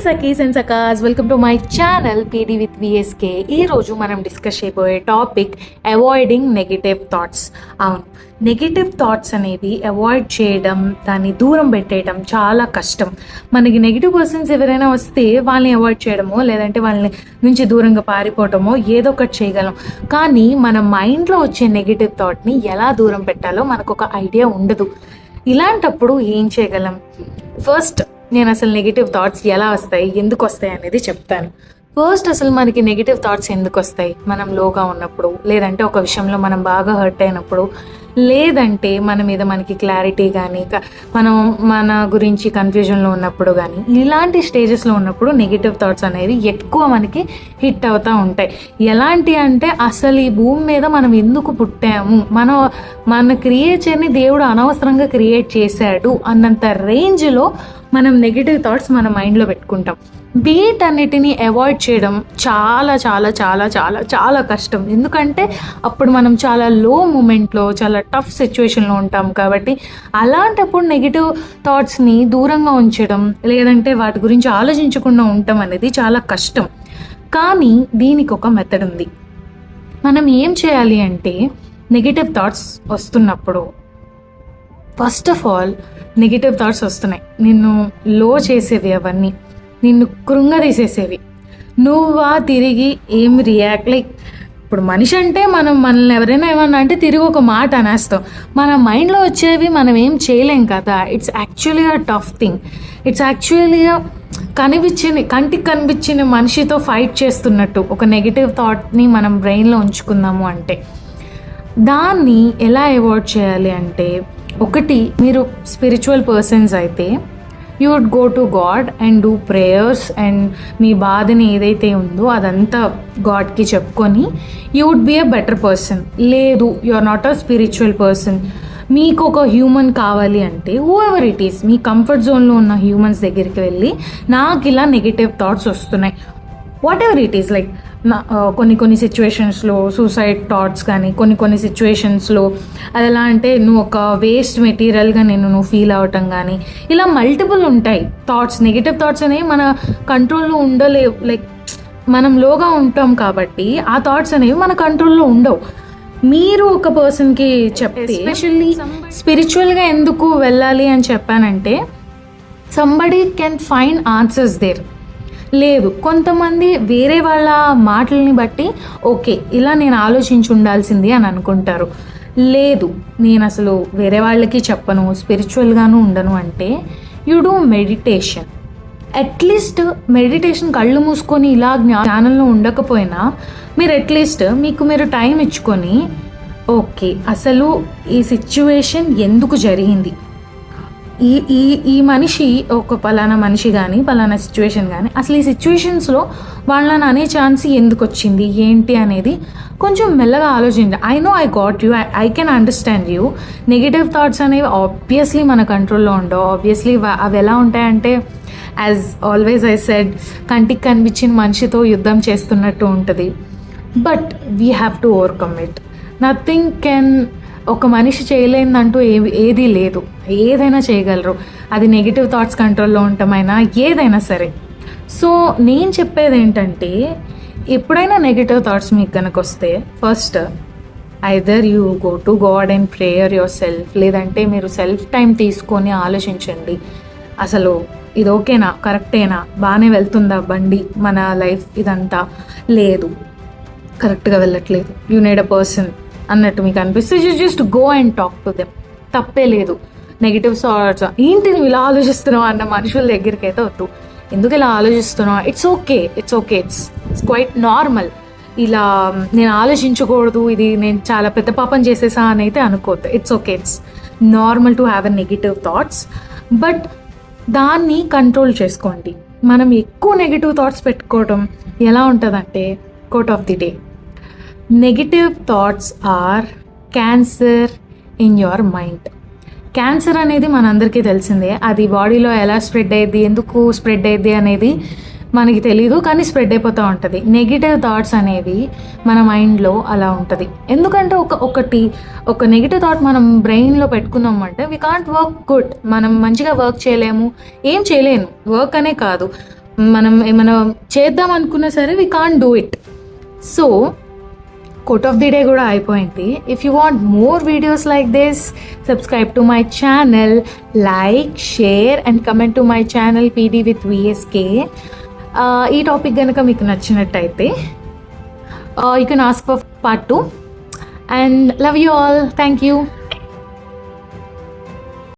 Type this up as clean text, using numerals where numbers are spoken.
Sakhi's and సకాస్, welcome to my channel PD with VSK. ఈరోజు మనం డిస్కస్ చేయబోయే టాపిక్ అవాయిడింగ్ నెగిటివ్ థాట్స్. అవును, నెగిటివ్ థాట్స్ అనేవి అవాయిడ్ చేయడం, దాన్ని దూరం పెట్టేయడం చాలా కష్టం. మనకి నెగిటివ్ పర్సన్స్ ఎవరైనా వస్తే వాళ్ళని అవాయిడ్ చేయడమో లేదంటే వాళ్ళని నుంచి దూరంగా పారిపోవటమో ఏదో ఒకటి చేయగలం. కానీ మన మైండ్లో వచ్చే నెగిటివ్ థాట్ని ఎలా దూరం పెట్టాలో మనకు ఒక ఐడియా ఉండదు. ఇలాంటప్పుడు ఏం చేయగలం? ఫస్ట్ నేను అసలు నెగిటివ్ థాట్స్ ఎలా వస్తాయి, ఎందుకు వస్తాయి అనేది చెప్తాను. ఫస్ట్ అసలు మనకి నెగిటివ్ థాట్స్ ఎందుకు వస్తాయి? మనం లోగా ఉన్నప్పుడు, లేదంటే ఒక విషయంలో మనం బాగా హర్ట్ అయినప్పుడు, లేదంటే మన మీద మనకి క్లారిటీ కానీ మనం మన గురించి కన్ఫ్యూజన్లో ఉన్నప్పుడు కానీ, ఇలాంటి స్టేజెస్లో ఉన్నప్పుడు నెగిటివ్ థాట్స్ అనేవి ఎక్కువ మనకి హిట్ అవుతూ ఉంటాయి. ఎలాంటి అంటే అసలు ఈ భూమి మీద మనం ఎందుకు పుట్టాము, మన క్రియేచర్ని దేవుడు అనవసరంగా క్రియేట్ చేశాడు అన్నంత రేంజ్లో మనం నెగిటివ్ థాట్స్ మన మైండ్లో పెట్టుకుంటాం. వీటన్నిటిని అవాయిడ్ చేయడం చాలా చాలా చాలా చాలా చాలా కష్టం. ఎందుకంటే అప్పుడు మనం చాలా లో మూమెంట్లో, చాలా టఫ్ సిచ్యువేషన్లో ఉంటాం. కాబట్టి అలాంటప్పుడు నెగిటివ్ థాట్స్ని దూరంగా ఉంచడం, లేదంటే వాటి గురించి ఆలోచించకుండా ఉండటం అనేది చాలా కష్టం. కానీ దీనికి ఒక మెథడ్ ఉంది. మనం ఏం చేయాలి అంటే, నెగిటివ్ థాట్స్ వస్తున్నప్పుడు first of all, negative thoughts వస్తున్నాయి, నిన్ను లో చేసేవి, అవన్నీ నిన్ను కృంగదీసేసేవి, నువ్వా తిరిగి ఏం రియాక్ట్ లైక్ ఇప్పుడు మనిషి అంటే మనల్ని ఎవరైనా ఏమన్నా అంటే తిరిగి ఒక మాట అనేస్తాం. మన మైండ్లో వచ్చేవి మనం ఏం చేయలేం కదా. It's actually a tough thing. It's actually కంటికి కనిపించిన మనిషితో ఫైట్ చేస్తున్నట్టు ఒక నెగిటివ్ థాట్ని మనం బ్రెయిన్లో ఉంచుకుందాము అంటే. దాన్ని ఎలా అవాయిడ్ చేయాలి అంటే, ఒకటి, మీరు స్పిరిచువల్ పర్సన్స్ అయితే you would go to God and do prayers and మీ బాధని ఏదైతే ఉందో అదంతా గాడ్కి చెప్పుకొని you would be a better person. లేదు, you are not a spiritual person, మీకు ఒక హ్యూమన్ కావాలి అంటే హూ ఎవర్ ఇట్ ఈస్, మీ కంఫర్ట్ జోన్లో ఉన్న హ్యూమన్స్ దగ్గరికి వెళ్ళి నాకు ఇలా నెగిటివ్ థాట్స్ వస్తున్నాయి, whatever it is, like కొన్ని సిచ్యువేషన్స్లో సూసైడ్ థాట్స్ కానీ, కొన్ని సిచ్యువేషన్స్లో అది ఎలా అంటే నువ్వు ఒక వేస్ట్ మెటీరియల్గా నువ్వు ఫీల్ అవ్వటం కానీ, ఇలా మల్టిపుల్ ఉంటాయి థాట్స్. నెగిటివ్ థాట్స్ అనేవి మన కంట్రోల్లో ఉండలేవు. లైక్ మనం లోగా ఉంటాం కాబట్టి ఆ థాట్స్ అనేవి మన కంట్రోల్లో ఉండవు. మీరు ఒక పర్సన్కి చెప్తే, ఎస్పెషల్లీ స్పిరిచువల్గా ఎందుకు వెళ్ళాలి అని చెప్పానంటే, somebody can find answers there. లేదు, కొంతమంది వేరే వాళ్ళ మాటల్ని బట్టి ఓకే ఇలా నేను ఆలోచించి ఉండాల్సింది అని అనుకుంటారు. లేదు, నేను అసలు వేరే వాళ్ళకి చెప్పను, స్పిరిచువల్గాను ఉండను అంటే you do meditation. At least meditation కళ్ళు మూసుకొని ఇలా జ్ఞానంలో ఉండకపోయినా మీరు అట్లీస్ట్ మీరు టైం ఇచ్చుకొని, ఓకే అసలు ఈ సిచ్యువేషన్ ఎందుకు జరిగింది, ఈ మనిషి ఒక పలానా మనిషి కానీ పలానా సిచ్యువేషన్ కానీ అసలు ఈ సిచ్యువేషన్స్లో వాళ్ళని అనే ఛాన్స్ ఎందుకు వచ్చింది ఏంటి అనేది కొంచెం మెల్లగా ఆలోచించండి. I know I got you, I can understand you. Negative thoughts అనేవి ఆబ్వియస్లీ మన కంట్రోల్లో ఉండవు. ఆబ్వియస్లీ అవి ఎలా ఉంటాయంటే, యాజ్ ఆల్వేస్ ఐ సెడ్, కంటికి కనిపించిన మనిషితో యుద్ధం చేస్తున్నట్టు ఉంటుంది. But we have to overcome it. Nothing can, ఒక మనిషి చేయలేదంటూ ఏదీ లేదు, ఏదైనా చేయగలరు. అది నెగిటివ్ థాట్స్ కంట్రోల్లో ఉండటమైనా ఏదైనా సరే. సో నేను చెప్పేది ఏంటంటే, ఎప్పుడైనా నెగిటివ్ థాట్స్ మీకు కనుక వస్తే first either you go to God and prayer your self, లేదంటే మీరు సెల్ఫ్ టైం తీసుకొని ఆలోచించండి, అసలు ఇది ఓకేనా, కరెక్టేనా, బాగానే వెళ్తుందా బండి మన లైఫ్, ఇదంతా లేదు కరెక్ట్గా వెళ్ళట్లేదు, యూ నీడ్ అ పర్సన్ అన్నట్టు మీకు అనిపిస్తే you just go and talk to them. తప్పే లేదు. నెగిటివ్ థాట్స్ ఏంటి నువ్వు ఇలా ఆలోచిస్తున్నావు అన్న మనుషుల దగ్గరికి అయితే వద్దు. ఎందుకు ఇలా ఆలోచిస్తున్నావు, it's okay, it's quite normal. ఇలా నేను ఆలోచించకూడదు, ఇది నేను చాలా పెద్ద పాపం చేసేసా అని అయితే అనుకోవద్దు. It's okay, it's normal to have a negative thoughts. But దాన్ని కంట్రోల్ చేసుకోండి. మనం ఎక్కువ నెగిటివ్ థాట్స్ పెట్టుకోవడం ఎలా ఉంటుందంటే, quote of the day, negative thoughts are cancer in your mind. Cancer అనేది మనందరికీ తెలిసిందే. అది బాడీలో ఎలా స్ప్రెడ్ అయ్యిద్ది, ఎందుకు స్ప్రెడ్ అయ్యిద్ది అనేది మనకి తెలీదు, కానీ స్ప్రెడ్ అయిపోతూ ఉంటుంది. నెగిటివ్ థాట్స్ అనేవి మన మైండ్లో అలా ఉంటుంది. ఎందుకంటే ఒక నెగిటివ్ థాట్ మనం బ్రెయిన్లో పెట్టుకున్నామంటే వీ కాంట్ వర్క్ గుడ్. మనం మంచిగా వర్క్ చేయలేము, ఏం చేయలేను. వర్క్ అనే కాదు, మనం ఏమైనా చేద్దాం అనుకున్నా సరే we can't do it. So quote of the day కూడా అయిపోయింది. If you want more videos like this, subscribe to my channel, like, share and comment to my channel PD with VSK. ఈ టాపిక్ కనుక మీకు నచ్చినట్టయితే you can ask for part 2 and love you all. Thank you.